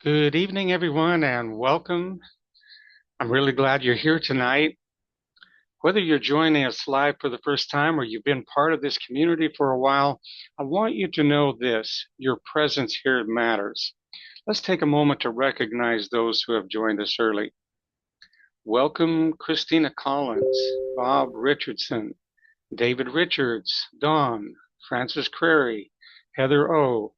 Good evening, everyone, and welcome. I'm really glad you're here tonight. Whether you're joining us live for the first time or you've been part of this community for a while, I want you to know this: your presence here matters. Let's take a moment to recognize those who have joined us early. Welcome, Christina Collins, Bob Richardson, David Richards, Dawn, Francis Crary, Heather O,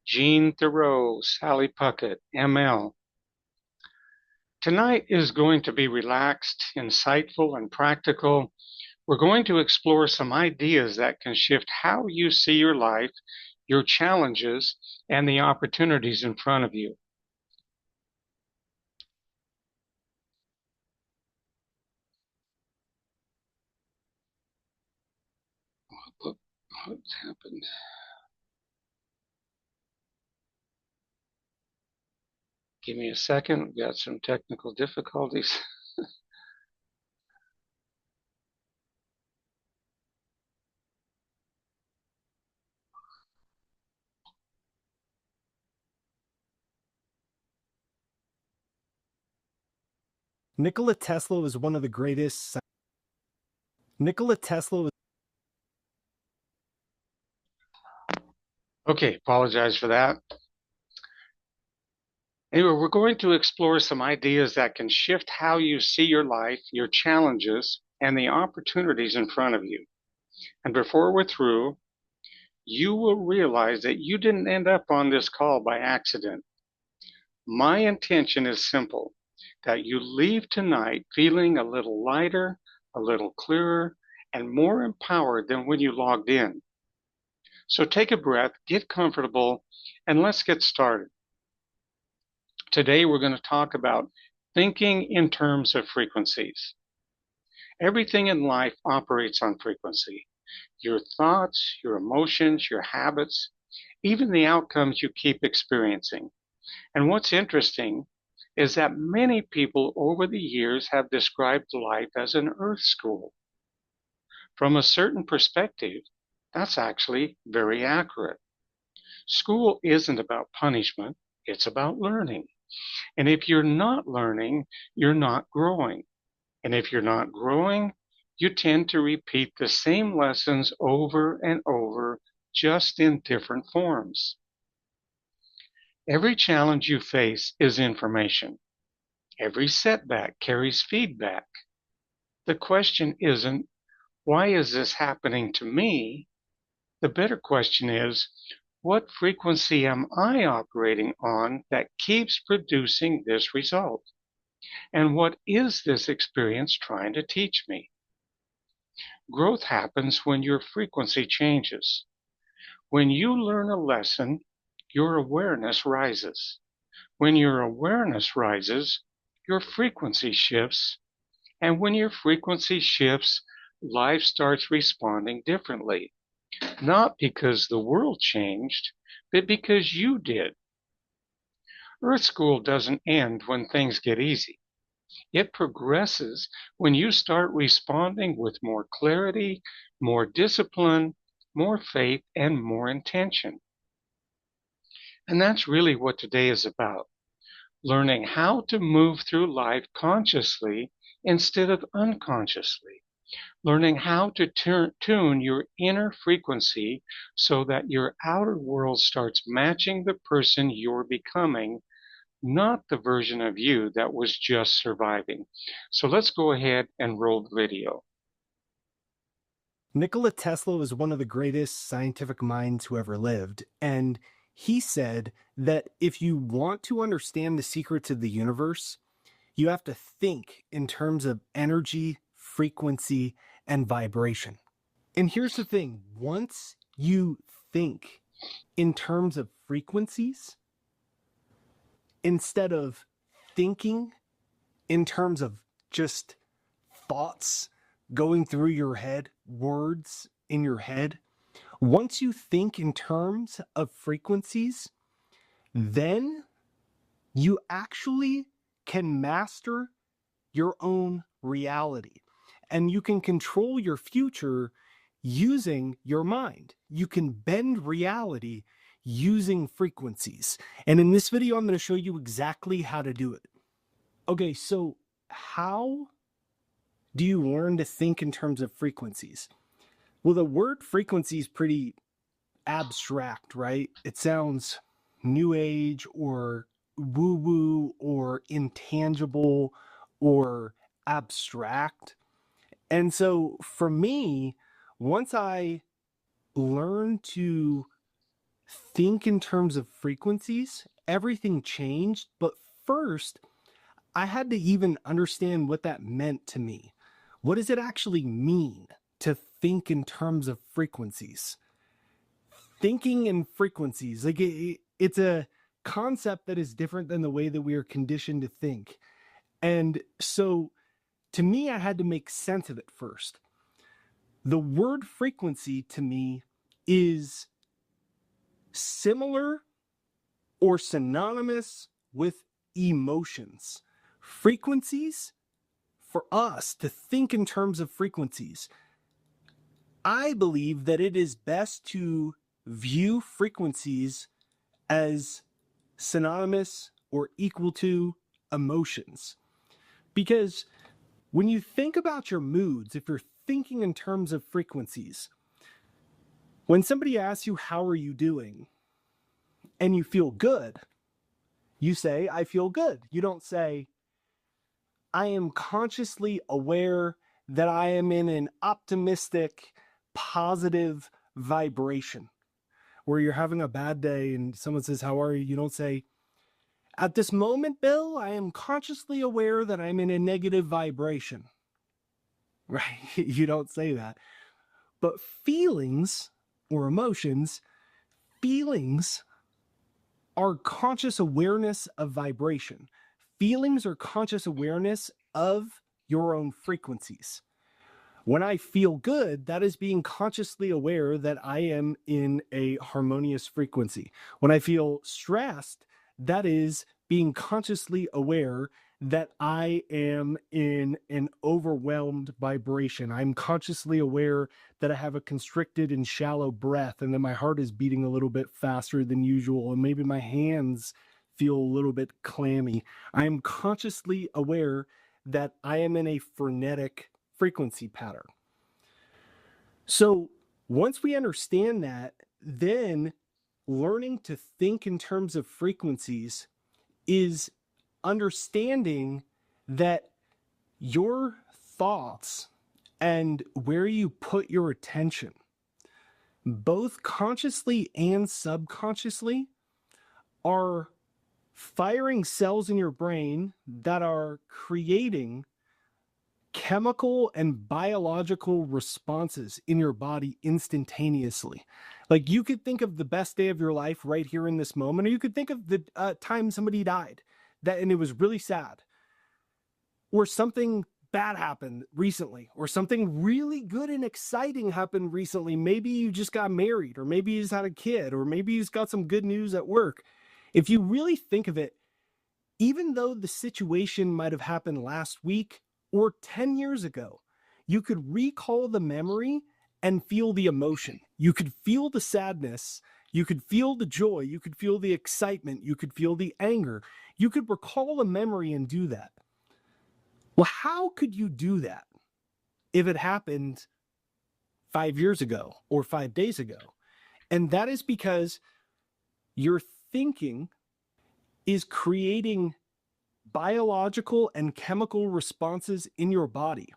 Jean Thoreau, Sally Puckett, ML. Tonight is going to be relaxed, insightful, and practical. We're going to explore some ideas that can shift how you see your life, your challenges, and the opportunities in front of you. What's happened? Give me a second. We've got some technical difficulties. Nikola Tesla was one of the greatest. Nikola Tesla was. Okay, apologize for that. Anyway, we're going to explore some ideas that can shift how you see your life, your challenges, and the opportunities in front of you. And before we're through, you will realize that you didn't end up on this call by accident. My intention is simple: that you leave tonight feeling a little lighter, a little clearer, and more empowered than when you logged in. So take a breath, get comfortable, and let's get started. Today we're going to talk about thinking in terms of frequencies. Everything in life operates on frequency. Your thoughts, your emotions, your habits, even the outcomes you keep experiencing. And what's interesting is that many people over the years have described life as an earth school. From a certain perspective, that's actually very accurate. School isn't about punishment, it's about learning. And if you're not learning, you're not growing. And if you're not growing, you tend to repeat the same lessons over and over, just in different forms. Every challenge you face is information. Every setback carries feedback. The question isn't, why is this happening to me? The better question is, what frequency am I operating on that keeps producing this result? And what is this experience trying to teach me? Growth happens when your frequency changes. When you learn a lesson, your awareness rises. When your awareness rises, your frequency shifts. And when your frequency shifts, life starts responding differently. Not because the world changed, but because you did. Earth School doesn't end when things get easy. It progresses when you start responding with more clarity, more discipline, more faith, and more intention. And that's really what today is about: learning how to move through life consciously instead of unconsciously, learning how to tune your inner frequency so that your outer world starts matching the person you're becoming, not the version of you that was just surviving. So let's go ahead and roll the video. Nikola Tesla was one of the greatest scientific minds who ever lived, and he said that if you want to understand the secrets of the universe, you have to think in terms of energy, frequency, and vibration. And here's the thing: once you think in terms of frequencies, instead of thinking in terms of just thoughts going through your head, words in your head, once you think in terms of frequencies, then you actually can master your own reality and you can control your future using your mind. You can bend reality using frequencies. And in this video, I'm going to show you exactly how to do it. Okay, so how do you learn to think in terms of frequencies? Well, the word frequency is pretty abstract, right? It sounds new age or woo-woo or intangible or abstract. And so for me, once I learned to think in terms of frequencies, everything changed. But first, I had to even understand what that meant to me. What does it actually mean to think in terms of frequencies? Thinking in frequencies, like it's a concept that is different than the way that we are conditioned to think. And so to me, I had to make sense of it first. The word frequency to me is similar or synonymous with emotions. Frequencies, for us to think in terms of frequencies, I believe that it is best to view frequencies as synonymous or equal to emotions. Because when you think about your moods, if you're thinking in terms of frequencies, when somebody asks you, how are you doing? And you feel good, you say, I feel good. You don't say, I am consciously aware that I am in an optimistic, positive vibration. Where you're having a bad day and someone says, how are you? You don't say, at this moment, Bill, I am consciously aware that I'm in a negative vibration. Right? You don't say that. But feelings or emotions, feelings are conscious awareness of vibration. Feelings are conscious awareness of your own frequencies. When I feel good, that is being consciously aware that I am in a harmonious frequency. When I feel stressed, that is being consciously aware that I am in an overwhelmed vibration. I'm consciously aware that I have a constricted and shallow breath and that my heart is beating a little bit faster than usual, and maybe my hands feel a little bit clammy. I am consciously aware that I am in a frenetic frequency pattern. So once we understand that, then learning to think in terms of frequencies is understanding that your thoughts and where you put your attention, both consciously and subconsciously, are firing cells in your brain that are creating chemical and biological responses in your body instantaneously. Like, you could think of the best day of your life right here in this moment, or you could think of the time somebody died and it was really sad, or something bad happened recently, or something really good and exciting happened recently. Maybe you just got married, or maybe you just had a kid, or maybe you just got some good news at work. If you really think of it, even though the situation might have happened last week or 10 years ago, you could recall the memory and feel the emotion. You could feel the sadness. You could feel the joy. You could feel the excitement. You could feel the anger. You could recall the memory and do that. Well, how could you do that if it happened 5 years ago or 5 days ago? And that is because your thinking is creating biological and chemical responses in your body.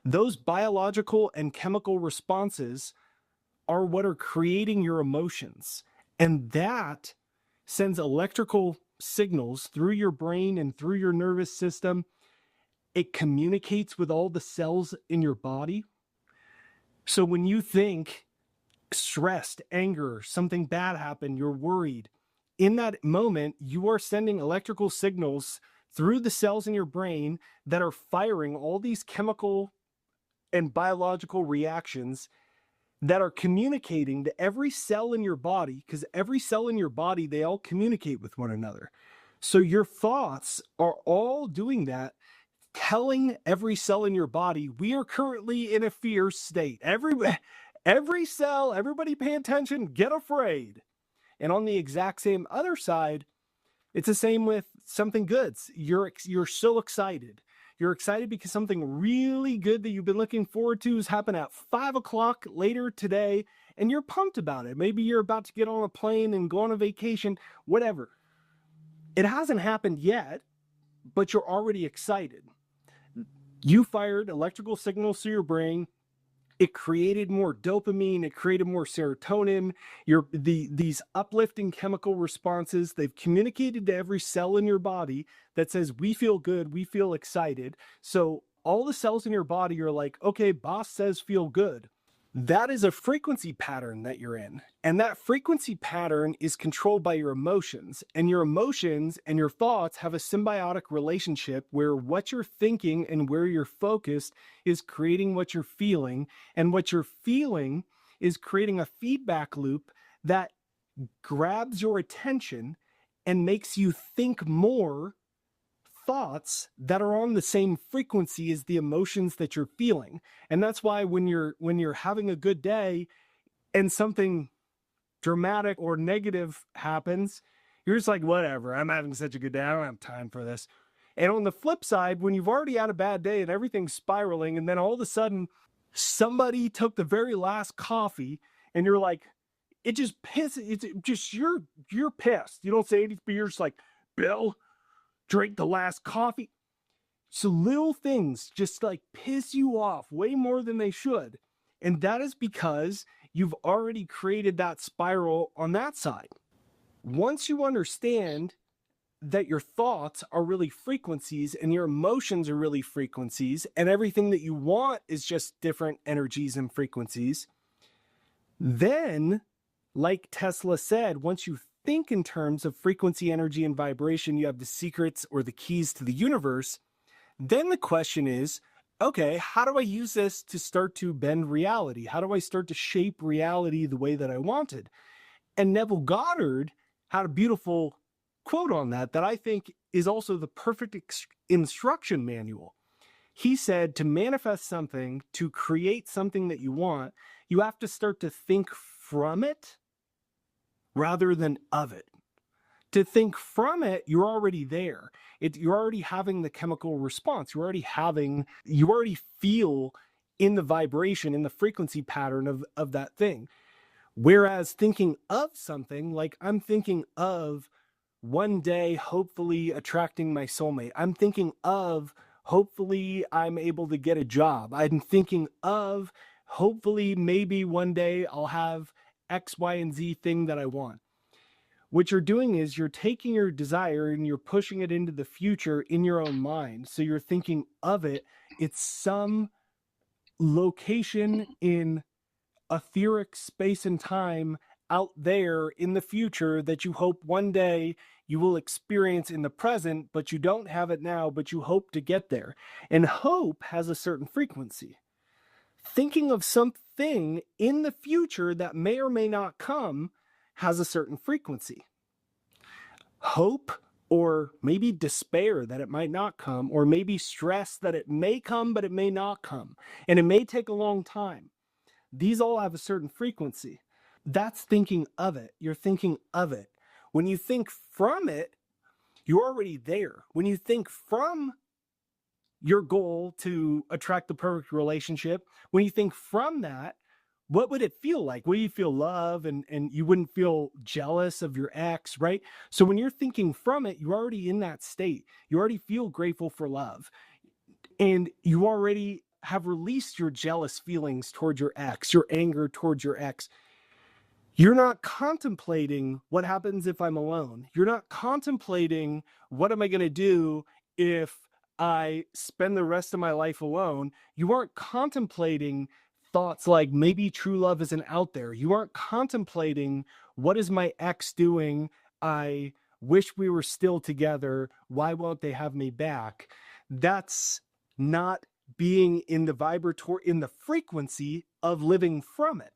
Those biological and chemical responses are what are creating your emotions. And that sends electrical signals through your brain and through your nervous system. It communicates with all the cells in your body. So when you think stressed, anger, something bad happened, you're worried, in that moment, you are sending electrical signals through the cells in your brain that are firing all these chemical and biological reactions that are communicating to every cell in your body, because every cell in your body, they all communicate with one another. So your thoughts are all doing that, telling every cell in your body, we are currently in a fear state. Every cell, everybody pay attention, get afraid. And on the exact same other side, it's the same with something good. You're so excited. You're excited because something really good that you've been looking forward to is happening at 5 o'clock later today, and you're pumped about it. Maybe you're about to get on a plane and go on a vacation, whatever. It hasn't happened yet, but you're already excited. You fired electrical signals to your brain. It created more dopamine. It created more serotonin. These uplifting chemical responses, they've communicated to every cell in your body that says, we feel good, we feel excited. So all the cells in your body are like, okay, boss says feel good. That is a frequency pattern that you're in. And that frequency pattern is controlled by your emotions. And your emotions and your thoughts have a symbiotic relationship where what you're thinking and where you're focused is creating what you're feeling. And what you're feeling is creating a feedback loop that grabs your attention and makes you think more thoughts that are on the same frequency as the emotions that you're feeling. And that's why when you're having a good day and something dramatic or negative happens, you're just like, whatever, I'm having such a good day, I don't have time for this. And on the flip side, when you've already had a bad day and everything's spiraling, and then all of a sudden somebody took the very last coffee, and you're like, it just pisses, it's just, you're pissed. You don't say anything, but you're just like, Bill, drink the last coffee. So little things just like piss you off way more than they should. And that is because you've already created that spiral on that side. Once you understand that your thoughts are really frequencies and your emotions are really frequencies, and everything that you want is just different energies and frequencies, then, like Tesla said, once you think in terms of frequency, energy, and vibration, you have the secrets or the keys to the universe. Then the question is, okay, how do I use this to start to bend reality? How do I start to shape reality the way that I wanted? And Neville Goddard had a beautiful quote on that I think is also the perfect instruction manual. He said, to manifest something, to create something that you want, you have to start to think from it rather than of it. To think from it, you're already there. You're already having the chemical response. You already feel in the vibration, in the frequency pattern of that thing. Whereas thinking of something, like I'm thinking of one day hopefully attracting my soulmate. I'm thinking of hopefully I'm able to get a job. I'm thinking of hopefully maybe one day I'll have X, Y, and Z thing that I want. What you're doing is you're taking your desire and you're pushing it into the future in your own mind. So you're thinking of it. It's some location in etheric space and time out there in the future that you hope one day you will experience in the present, but you don't have it now, but you hope to get there. And hope has a certain frequency. Thinking of something in the future that may or may not come has a certain frequency. Hope, or maybe despair that it might not come, or maybe stress that it may come, but it may not come, and it may take a long time. These all have a certain frequency. That's thinking of it. You're thinking of it. When you think from it, you're already there. When you think from your goal to attract the perfect relationship, when you think from that, what would it feel like? Would you feel love and you wouldn't feel jealous of your ex, right? So when you're thinking from it, you're already in that state. You already feel grateful for love. And you already have released your jealous feelings towards your ex, your anger towards your ex. You're not contemplating what happens if I'm alone. You're not contemplating what am I going to do if I spend the rest of my life alone. You aren't contemplating thoughts like maybe true love isn't out there. You aren't contemplating what is my ex doing? I wish we were still together. Why won't they have me back? That's not being in the frequency of living from it.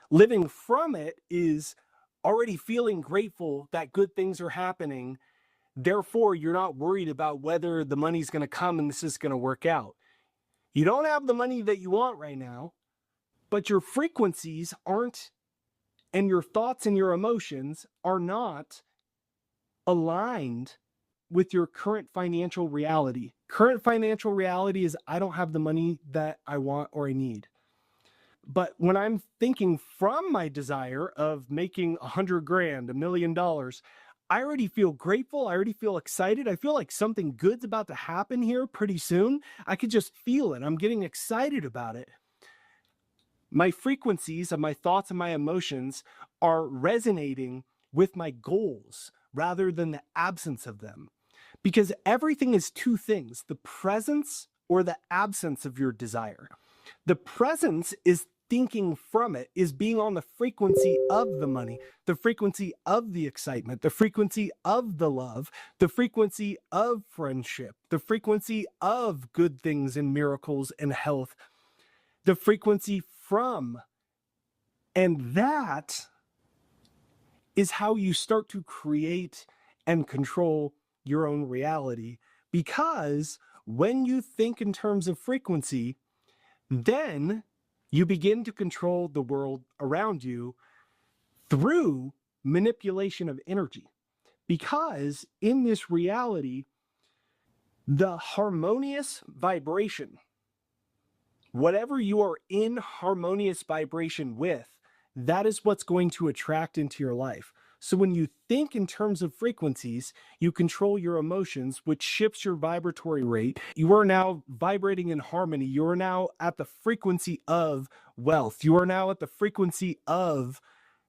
Living from it is already feeling grateful that good things are happening. Therefore, you're not worried about whether the money's going to come and this is going to work out. You don't have the money that you want right now, but your frequencies aren't and your thoughts and your emotions are not aligned with your current financial reality. Current financial reality is I don't have the money that I want or I need. But when I'm thinking from my desire of making 100 grand, $1 million, I already feel grateful. I already feel excited. I feel like something good's about to happen here pretty soon. I could just feel it. I'm getting excited about it. My frequencies of my thoughts and my emotions are resonating with my goals rather than the absence of them. Because everything is two things: the presence or the absence of your desire. The presence is thinking from it, is being on the frequency of the money, the frequency of the excitement, the frequency of the love, the frequency of friendship, the frequency of good things and miracles and health, the frequency from. And that is how you start to create and control your own reality. Because when you think in terms of frequency, then you begin to control the world around you through manipulation of energy. Because in this reality, the harmonious vibration, whatever you are in harmonious vibration with, that is what's going to attract into your life. So when you think in terms of frequencies, you control your emotions, which shifts your vibratory rate. You are now vibrating in harmony. You are now at the frequency of wealth. You are now at the frequency of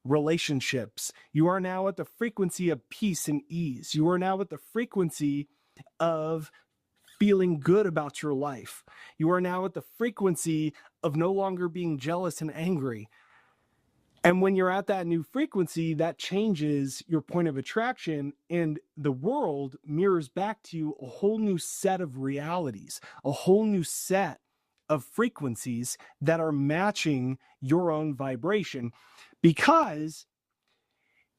relationships. You are now at the frequency of peace and ease. You are now at the frequency of feeling good about your life. You are now at the frequency of no longer being jealous and angry. And when you're at that new frequency, that changes your point of attraction, and the world mirrors back to you a whole new set of realities, a whole new set of frequencies that are matching your own vibration, because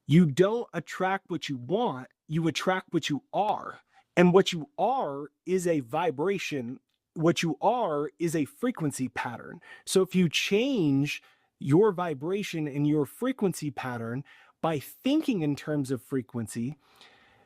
you don't attract what you want, you attract what you are. And what you are is a vibration. What you are is a frequency pattern. So if you change your vibration and your frequency pattern by thinking in terms of frequency,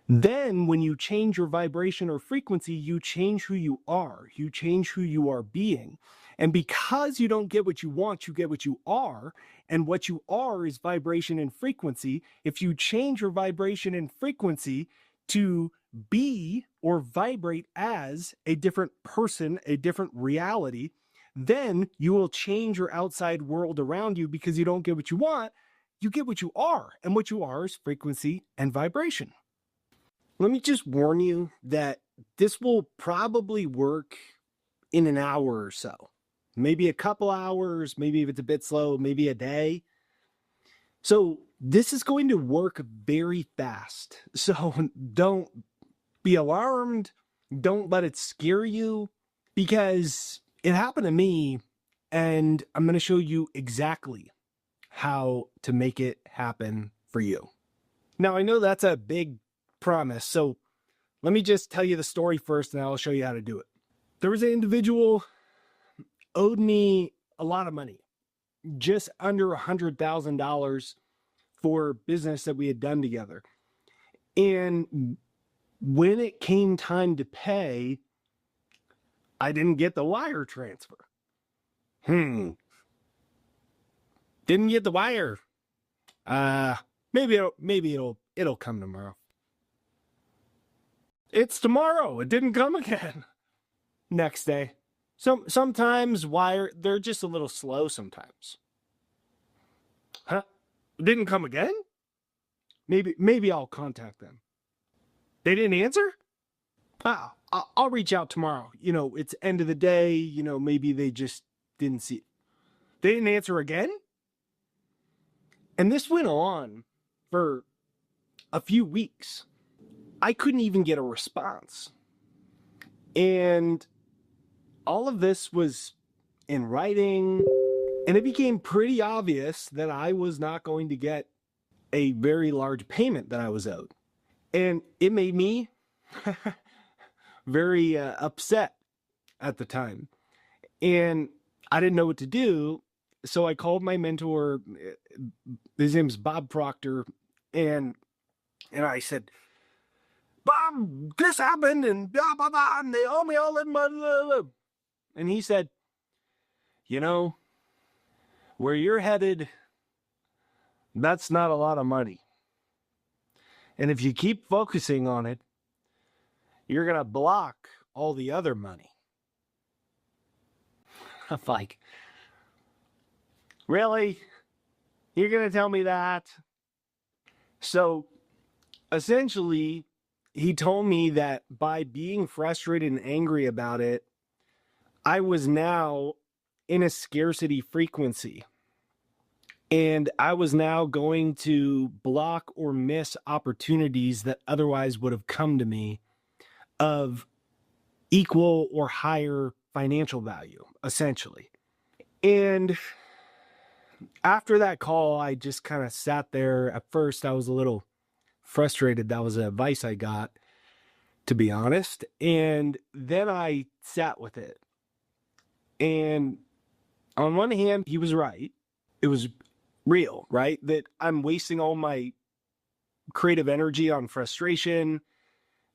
then when you change your vibration or frequency, you change who you are. You change who you are being. And because you don't get what you want, you get what you are. And what you are is vibration and frequency. If you change your vibration and frequency to be or vibrate as a different person, a different reality, then you will change your outside world around you, because you don't get what you want, you get what you are. And what you are is frequency and vibration. Let me just warn you that this will probably work in an hour or so. Maybe a couple hours, maybe if it's a bit slow, maybe a day. So this is going to work very fast. So don't be alarmed. Don't let it scare you, because it happened to me, and I'm going to show you exactly how to make it happen for you. Now, I know that's a big promise, so let me just tell you the story first, and I'll show you how to do it. There was an individual owed me a lot of money, just under $100,000 for business that we had done together. And when it came time to pay, I didn't get the wire transfer. Didn't get the wire. Maybe it'll come tomorrow. It's tomorrow. It didn't come again. Next day. Sometimes they're just a little slow sometimes. Huh? Didn't come again? Maybe I'll contact them. They didn't answer? I'll reach out tomorrow. It's end of the day. Maybe they just didn't see it. They didn't answer again? And this went on for a few weeks. I couldn't even get a response. And all of this was in writing, and it became pretty obvious that I was not going to get a very large payment that I was owed. And it made me very upset at the time. And I didn't know what to do. So I called my mentor, his name's Bob Proctor, and I said, Bob, this happened, and blah, blah, blah, and they owe me all that money. Blah, blah. And he said, you know, where you're headed, that's not a lot of money. And if you keep focusing on it, you're going to block all the other money. I'm like, really? You're going to tell me that? So essentially, he told me that by being frustrated and angry about it, I was now in a scarcity frequency. And I was now going to block or miss opportunities that otherwise would have come to me of equal or higher financial value, essentially. And after that call, I just kind of sat there. At first, I was a little frustrated. That was the advice I got, to be honest. And then I sat with it. And on one hand, he was right. It was real, right? That I'm wasting all my creative energy on frustration.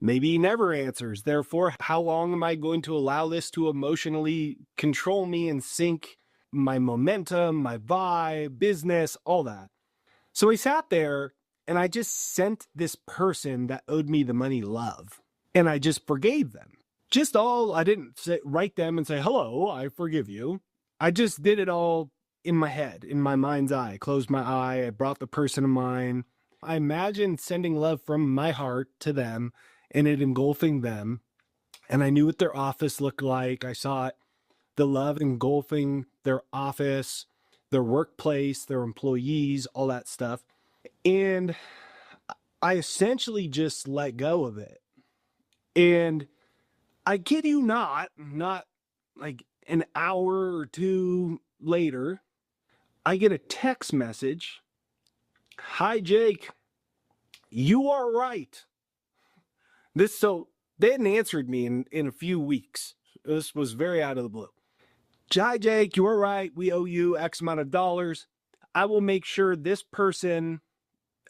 Maybe he never answers. Therefore, how long am I going to allow this to emotionally control me and sink my momentum, my vibe, business, all that? So I sat there and I just sent this person that owed me the money love. And I just forgave them. I didn't write them and say, hello, I forgive you. I just did it all in my head, in my mind's eye. I closed my eye. I brought the person to mind. I imagined sending love from my heart to them and it engulfing them. And I knew what their office looked like. I saw it, the love engulfing their office, their workplace, their employees, all that stuff. And I essentially just let go of it. And I kid you not like an hour or two later, I get a text message. Hi, Jake. You are right. So they hadn't answered me in a few weeks. This was very out of the blue. Hi, Jake. You are right. We owe you X amount of dollars. I will make sure this person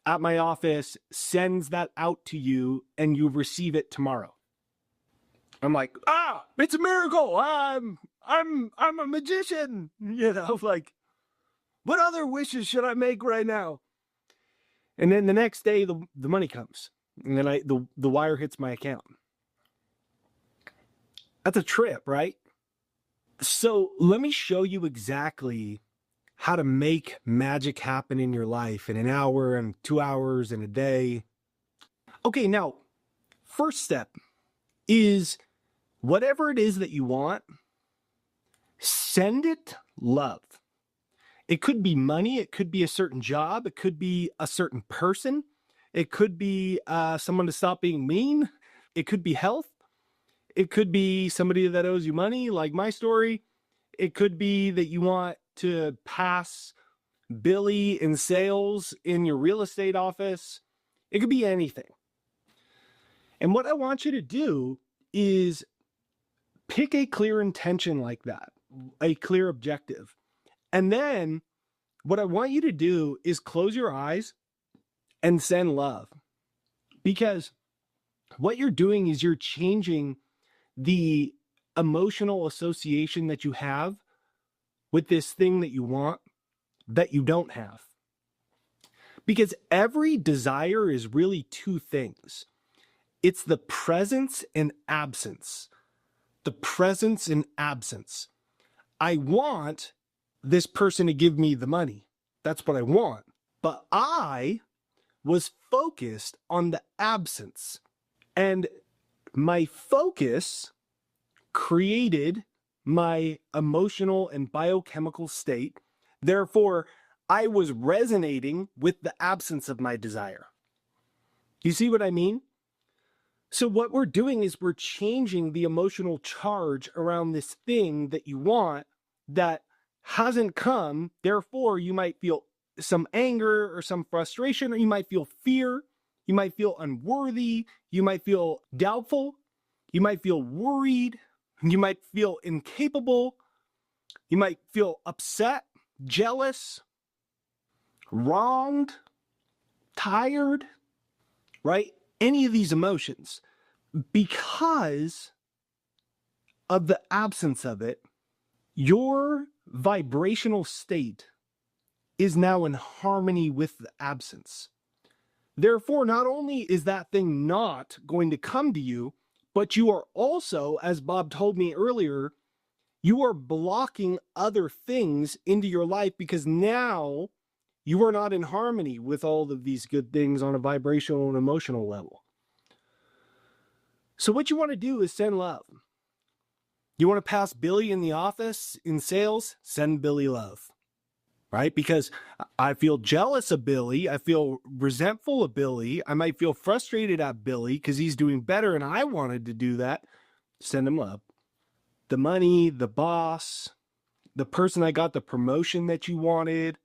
at my office sends that out to you and you receive it tomorrow. I'm like, it's a miracle. I'm a magician. Like, what other wishes should I make right now? And then the next day, the money comes. And then the wire hits my account. That's a trip, right? So let me show you exactly how to make magic happen in your life in an hour and 2 hours and a day. Okay, now, first step is whatever it is that you want, send it love. It could be money. It could be a certain job. It could be a certain person. It could be someone to stop being mean. It could be health. It could be somebody that owes you money, like my story. It could be that you want to pass Billy in sales in your real estate office. It could be anything. And what I want you to do is pick a clear intention like that, a clear objective. And then what I want you to do is close your eyes and send love. Because what you're doing is you're changing the emotional association that you have with this thing that you want that you don't have. Because every desire is really two things. It's the presence and absence. The presence and absence. I want this person to give me the money. That's what I want. But I was focused on the absence. And my focus created my emotional and biochemical state. Therefore, I was resonating with the absence of my desire. You see what I mean? So what we're doing is we're changing the emotional charge around this thing that you want that hasn't come. Therefore, you might feel some anger or some frustration, or you might feel fear. You might feel unworthy. You might feel doubtful. You might feel worried. You might feel incapable. You might feel upset. jealous, wronged, tired, right? Any of these emotions, because of the absence of it, your vibrational state is now in harmony with the absence. Therefore, not only is that thing not going to come to you, but you are also, as Bob told me earlier, you are blocking other things into your life because now you are not in harmony with all of these good things on a vibrational and emotional level. So what you want to do is send love. You want to pass Billy in the office in sales? Send Billy love, right? Because I feel jealous of Billy. I feel resentful of Billy. I might feel frustrated at Billy because he's doing better and I wanted to do that. Send him love. The money, the boss, the person that got the promotion that you wanted,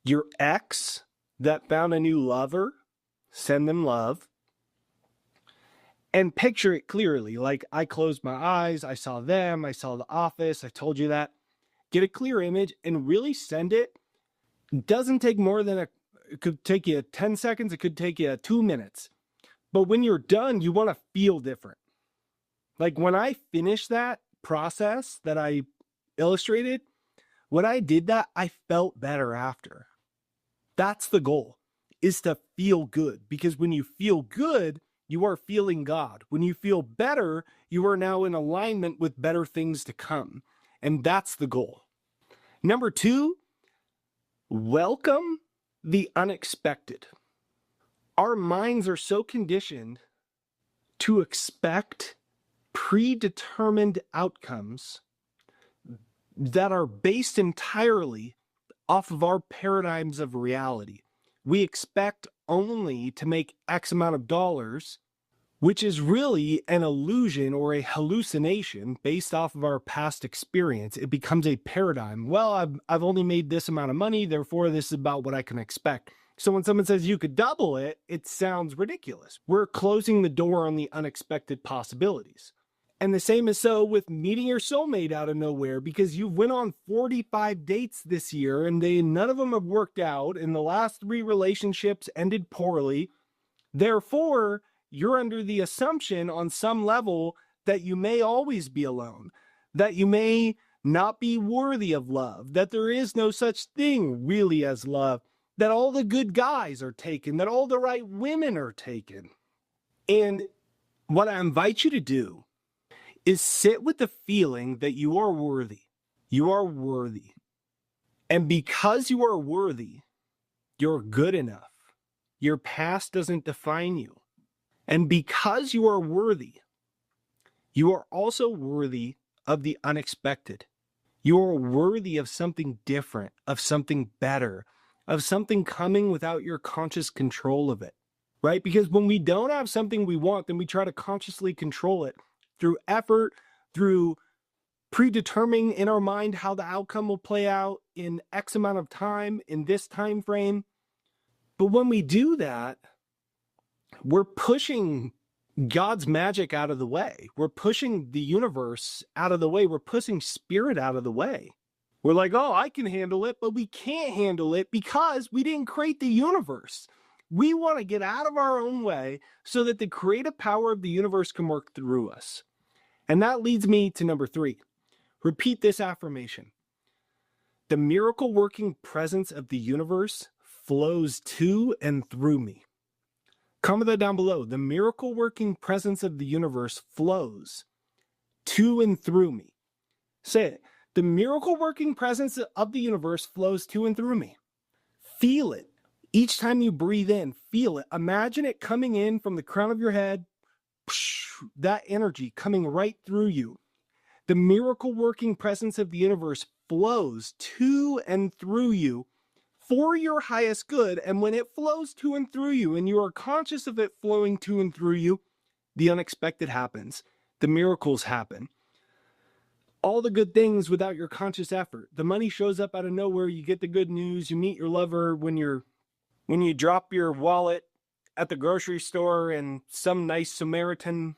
your ex that found a new lover, send them love. And picture it clearly. Like, I closed my eyes, I saw them, I saw the office, I told you that. Get a clear image and really send it. It doesn't take more than it could take you 10 seconds, it could take you 2 minutes. But when you're done, you want to feel different. Like when I finished that process that I illustrated, when I did that, I felt better after. That's the goal, is to feel good. Because when you feel good, you are feeling God. When you feel better, you are now in alignment with better things to come. And that's the goal. Number 2, welcome the unexpected. Our minds are so conditioned to expect predetermined outcomes that are based entirely off of our paradigms of reality. We expect only to make X amount of dollars, which is really an illusion or a hallucination based off of our past experience. It becomes a paradigm. Well, I've only made this amount of money, therefore this is about what I can expect. So when someone says you could double it, it sounds ridiculous. We're closing the door on the unexpected possibilities. And the same is so with meeting your soulmate out of nowhere, because you went on 45 dates this year and none of them have worked out, and the last 3 relationships ended poorly. Therefore, you're under the assumption on some level that you may always be alone, that you may not be worthy of love, that there is no such thing really as love, that all the good guys are taken, that all the right women are taken. And what I invite you to do is sit with the feeling that you are worthy. You are worthy. And because you are worthy, you're good enough. Your past doesn't define you. And because you are worthy, you are also worthy of the unexpected. You are worthy of something different, of something better, of something coming without your conscious control of it, right? Because when we don't have something we want, then we try to consciously control it through effort, through predetermining in our mind how the outcome will play out in X amount of time, in this time frame. But when we do that, we're pushing God's magic out of the way. We're pushing the universe out of the way. We're pushing spirit out of the way. We're like, oh, I can handle it, but we can't handle it because we didn't create the universe. We want to get out of our own way so that the creative power of the universe can work through us. And that leads me to number 3. Repeat this affirmation. The miracle working presence of the universe flows to and through me. Comment that down below. The miracle working presence of the universe flows to and through me. Say it. The miracle working presence of the universe flows to and through me. Feel it. Each time you breathe in, feel it. Imagine it coming in from the crown of your head, that energy coming right through you. The miracle working presence of the universe flows to and through you for your highest good. And when it flows to and through you and you are conscious of it flowing to and through you, the unexpected happens. The miracles happen. All the good things without your conscious effort. The money shows up out of nowhere. You get the good news. You meet your lover when you drop your wallet at the grocery store and some nice Samaritan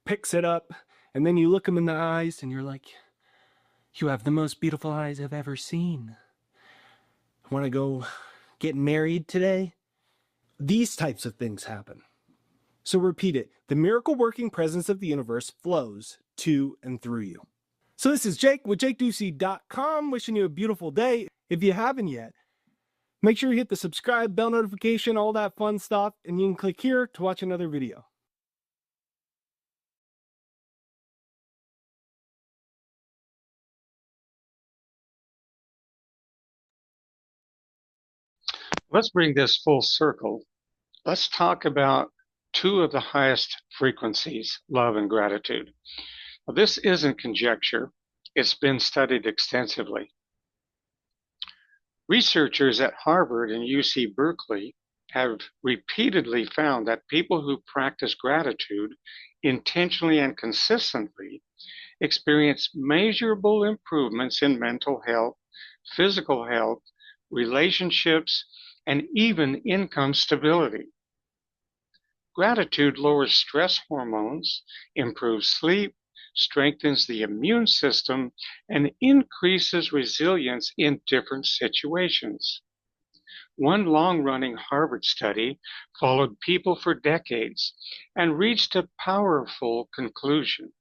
picks it up, and then you look him in the eyes and you're like, You have the most beautiful eyes I've ever seen. Want to go get married today? These types of things happen. So repeat it. The miracle working presence of the universe flows to and through you. So this is Jake with JakeDucey.com, wishing you a beautiful day. If you haven't yet, make sure you hit the subscribe, bell notification, all that fun stuff, and you can click here to watch another video. Let's bring this full circle. Let's talk about two of the highest frequencies, love and gratitude. Now, this isn't conjecture. It's been studied extensively. Researchers at Harvard and UC Berkeley have repeatedly found that people who practice gratitude intentionally and consistently experience measurable improvements in mental health, physical health, relationships, and even income stability. Gratitude lowers stress hormones, improves sleep, strengthens the immune system, and increases resilience in different situations. One long-running Harvard study followed people for decades and reached a powerful conclusion.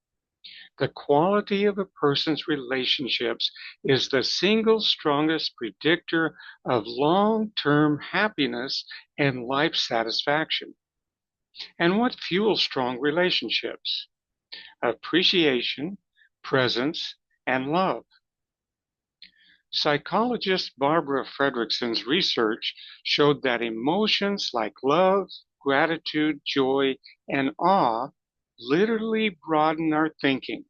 The quality of a person's relationships is the single strongest predictor of long-term happiness and life satisfaction. And what fuels strong relationships? Appreciation, presence, and love. Psychologist Barbara Fredrickson's research showed that emotions like love, gratitude, joy, and awe literally broaden our thinking.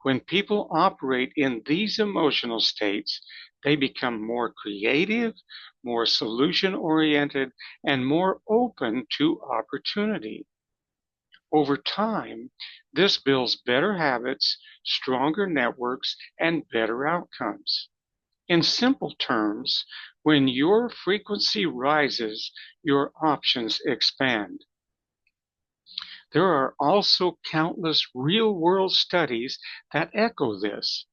When people operate in these emotional states, they become more creative, more solution-oriented, and more open to opportunity. Over time, this builds better habits, stronger networks, and better outcomes. In simple terms, when your frequency rises, your options expand. There are also countless real-world studies that echo this.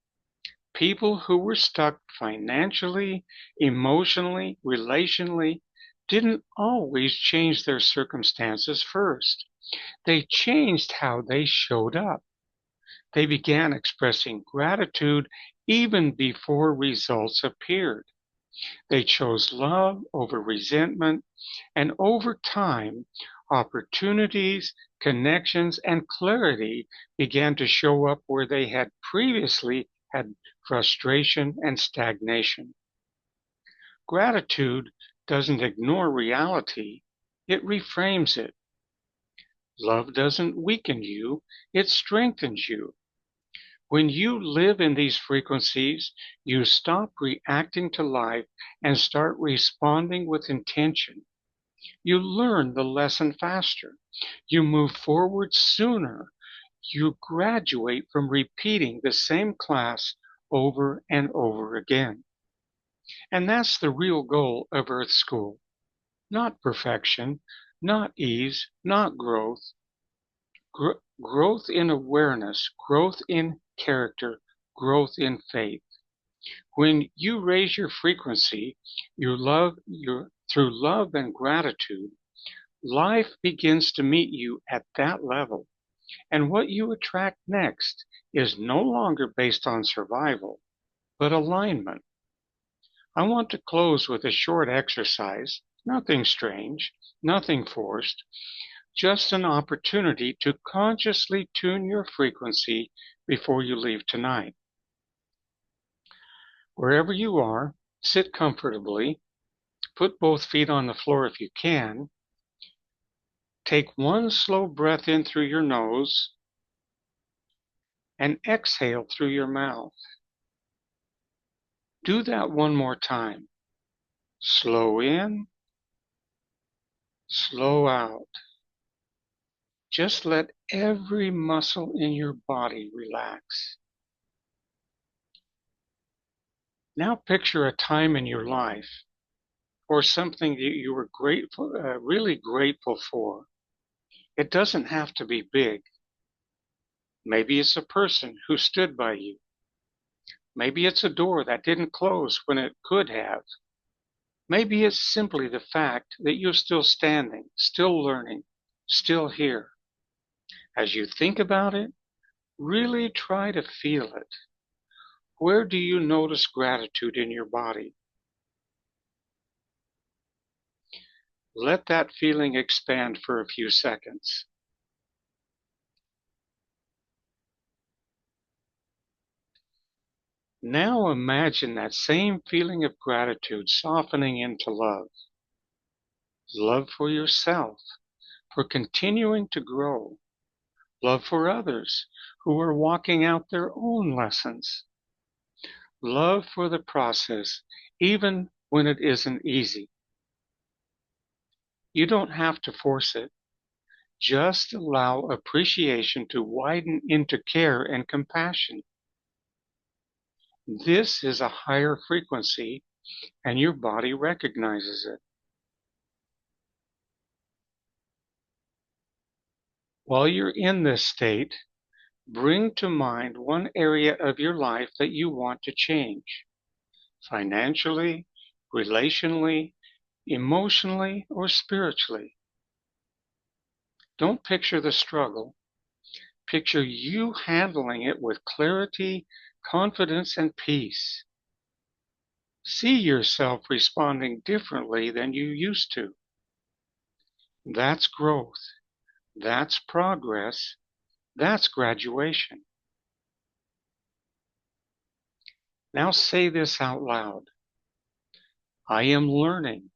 People who were stuck financially, emotionally, relationally, didn't always change their circumstances first. They changed how they showed up. They began expressing gratitude even before results appeared. They chose love over resentment, and over time, opportunities, connections, and clarity began to show up where they had previously had frustration and stagnation. Gratitude doesn't ignore reality, it reframes it. Love doesn't weaken you, it strengthens you. When you live in these frequencies, you stop reacting to life and start responding with intention. You learn the lesson faster. You move forward sooner. You graduate from repeating the same class over and over again. And that's the real goal of Earth School. Not perfection, not ease, not growth. Growth in awareness, growth in character, growth in faith. When you raise your frequency, through love and gratitude, life begins to meet you at that level. And what you attract next is no longer based on survival, but alignment. I want to close with a short exercise, nothing strange, nothing forced, just an opportunity to consciously tune your frequency before you leave tonight. Wherever you are, sit comfortably, put both feet on the floor if you can, take one slow breath in through your nose, and exhale through your mouth. Do that one more time. Slow in, slow out. Just let every muscle in your body relax. Now picture a time in your life or something that you were really grateful for. It doesn't have to be big. Maybe it's a person who stood by you. Maybe it's a door that didn't close when it could have. Maybe it's simply the fact that you're still standing, still learning, still here. As you think about it, really try to feel it. Where do you notice gratitude in your body? Let that feeling expand for a few seconds. Now imagine that same feeling of gratitude softening into love. Love for yourself, for continuing to grow. Love for others who are walking out their own lessons. Love for the process, even when it isn't easy. You don't have to force it. Just allow appreciation to widen into care and compassion. This is a higher frequency, and your body recognizes it. While you're in this state, bring to mind one area of your life that you want to change. Financially, relationally, emotionally, or spiritually. Don't picture the struggle. Picture you handling it with clarity, confidence, and peace. See yourself responding differently than you used to. That's growth. That's progress. That's graduation. Now say this out loud. I am learning.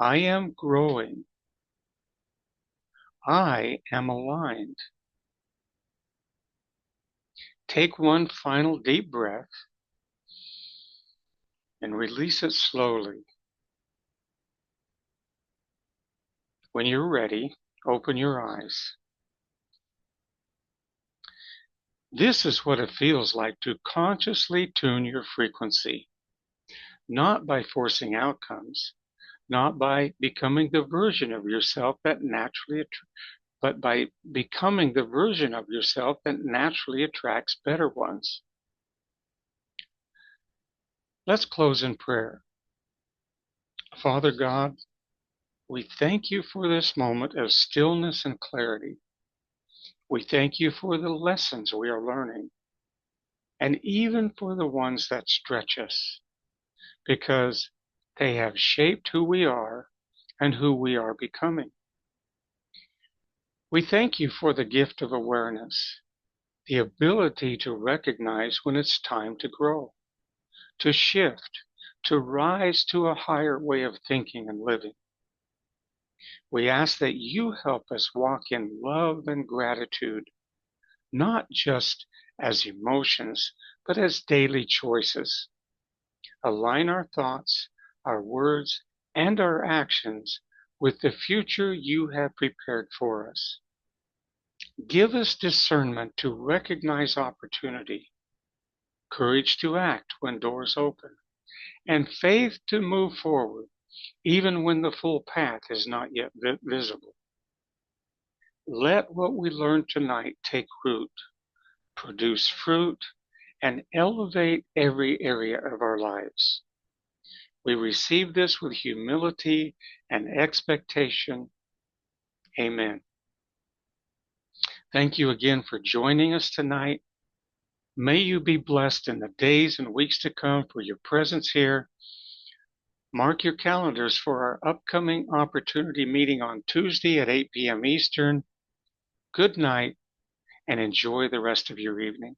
I am growing. I am aligned. Take one final deep breath and release it slowly. When you're ready, open your eyes. This is what it feels like to consciously tune your frequency, not by forcing outcomes, not by becoming the version of yourself that but by becoming the version of yourself that naturally attracts better ones. Let's close in prayer. Father God, we thank you for this moment of stillness and clarity. We thank you for the lessons we are learning, and even for the ones that stretch us, because they have shaped who we are and who we are becoming. We thank you for the gift of awareness, the ability to recognize when it's time to grow, to shift, to rise to a higher way of thinking and living. We ask that you help us walk in love and gratitude, not just as emotions, but as daily choices. Align our thoughts, our words, and our actions with the future you have prepared for us. Give us discernment to recognize opportunity, courage to act when doors open, and faith to move forward even when the full path is not yet visible. Let what we learn tonight take root, produce fruit, and elevate every area of our lives. We receive this with humility and expectation. Amen. Thank you again for joining us tonight. May you be blessed in the days and weeks to come for your presence here. Mark your calendars for our upcoming opportunity meeting on Tuesday at 8 p.m. Eastern. Good night and enjoy the rest of your evening.